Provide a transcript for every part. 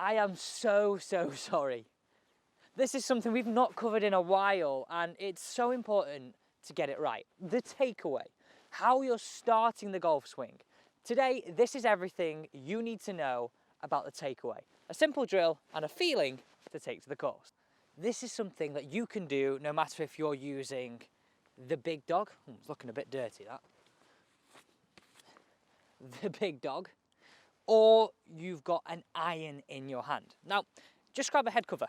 I am so sorry. This is something we've not covered in a while, and it's so important to get it right. The takeaway, how you're starting the golf swing. Today, this is everything you need to know about the takeaway. A simple drill and a feeling to take to the course. This is something that you can do no matter if you're using the big dog. It's looking a bit dirty, that. The big dog. Or you've got an iron in your hand. Now, just grab a head cover.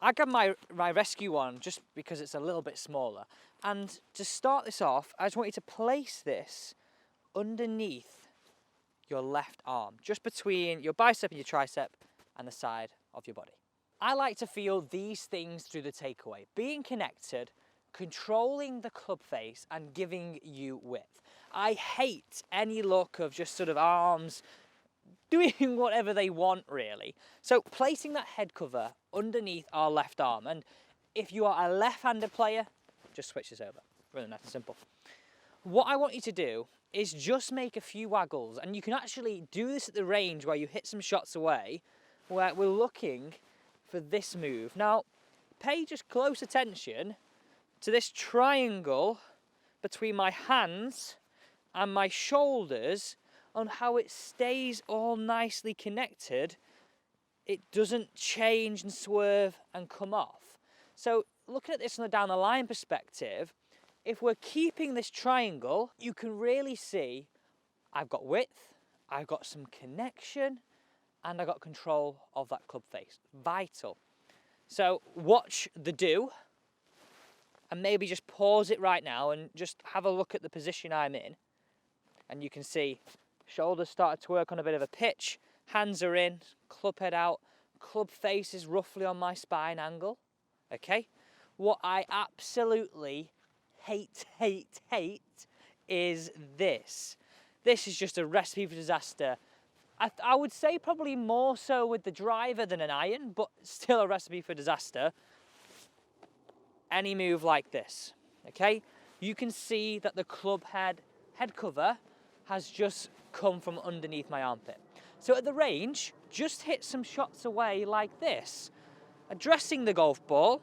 I grabbed my rescue one just because it's a little bit smaller. And to start this off, I just want you to place this underneath your left arm, just between your bicep and your tricep and the side of your body. I like to feel these things through the takeaway, being connected, controlling the club face and giving you width. I hate any look of just sort of arms doing whatever they want, really. So placing that head cover underneath our left arm, and if you are a left-handed player, just switch this over. Really nice and simple. What I want you to do is just make a few waggles, and you can actually do this at the range where you hit some shots away, where we're looking for this move. Now, pay just close attention to this triangle between my hands and my shoulders, on how it stays all nicely connected. It doesn't change and swerve and come off. So looking at this from the down the line perspective, if we're keeping this triangle, you can really see I've got width, I've got some connection, and I've got control of that club face. Vital. So watch the do, and maybe just pause it right now and just have a look at the position I'm in. And you can see shoulders started to work on a bit of a pitch, hands are in, club head out, club face is roughly on my spine angle, okay? What I absolutely hate is this. This is just a recipe for disaster. I would say probably more so with the driver than an iron, but still a recipe for disaster. Any move like this, okay? You can see that the club head cover has just come from underneath my armpit. So at the range, just hit some shots away like this. Addressing the golf ball,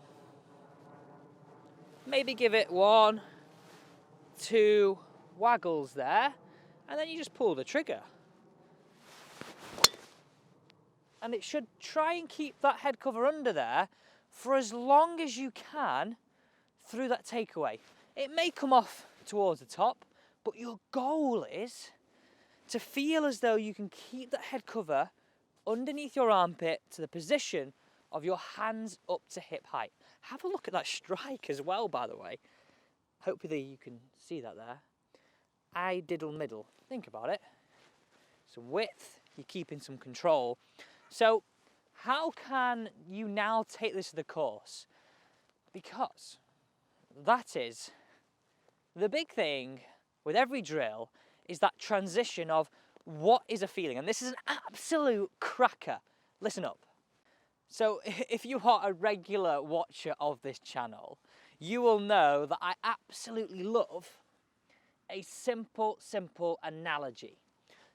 maybe give it 1, 2 waggles there, and then you just pull the trigger. And it should try and keep that head cover under there for as long as you can through that takeaway. It may come off towards the top, but your goal is to feel as though you can keep that head cover underneath your armpit to the position of your hands up to hip height. Have a look at that strike as well, by the way. Hopefully you can see that there. I diddle middle. Think about it. Some width, you're keeping some control. So how can you now take this to the course? Because that is the big thing with every drill, is that transition of what is a feeling. And this is an absolute cracker. Listen up. So if you are a regular watcher of this channel, you will know that I absolutely love a simple analogy.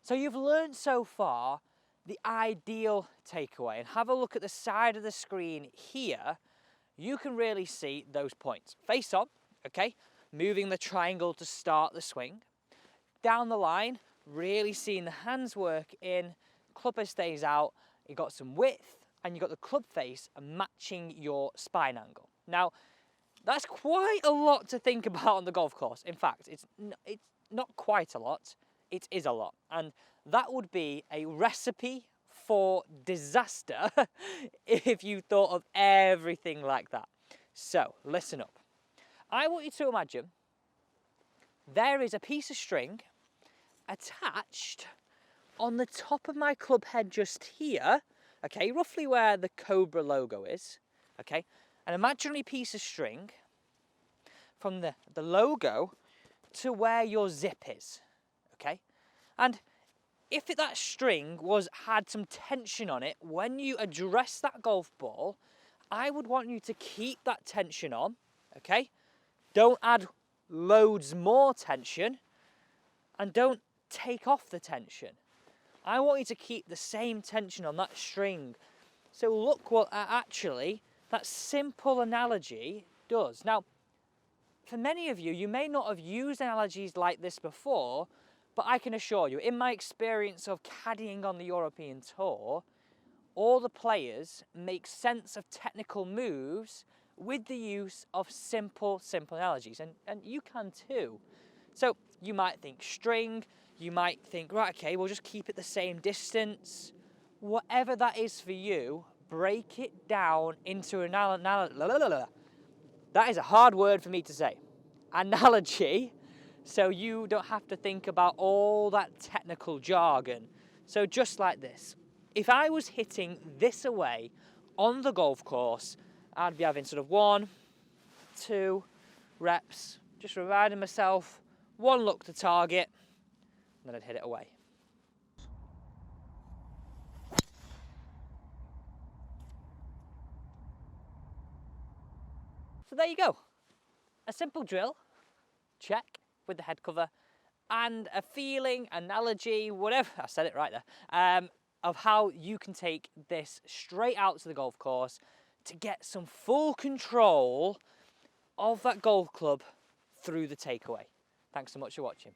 So you've learned so far the ideal takeaway, and have a look at the side of the screen here. You can really see those points. Face on, okay? Moving the triangle to start the swing. Down the line, really seeing the hands work in, club head stays out, you've got some width, and you've got the club face matching your spine angle. Now, that's quite a lot to think about on the golf course. In fact, it's not quite a lot, it is a lot. And that would be a recipe for disaster if you thought of everything like that. So, listen up. I want you to imagine there is a piece of string attached on the top of my club head just here, okay, roughly where the Cobra logo is, okay, an imaginary piece of string from the logo to where your zip is, okay, and if that string had some tension on it, when you address that golf ball, I would want you to keep that tension on, okay, don't add loads more tension, and don't take off the tension. I want you to keep the same tension on that string. So look what actually that simple analogy does. Now, for many of you, you may not have used analogies like this before, but I can assure you, in my experience of caddying on the European Tour, all the players make sense of technical moves with the use of simple analogies, and you can too. So you might think string, you might think, right, okay, we'll just keep it the same distance. Whatever that is for you, break it down into an that is a hard word for me to say. Analogy, so you don't have to think about all that technical jargon. So just like this. If I was hitting this away on the golf course, I'd be having sort of 1, 2 reps, just reminding myself, 1 look to target, and then I'd hit it away. So there you go. A simple drill, check, with the head cover, and a feeling, analogy, whatever, I said it right there, of how you can take this straight out to the golf course to get some full control of that golf club through the takeaway. Thanks so much for watching.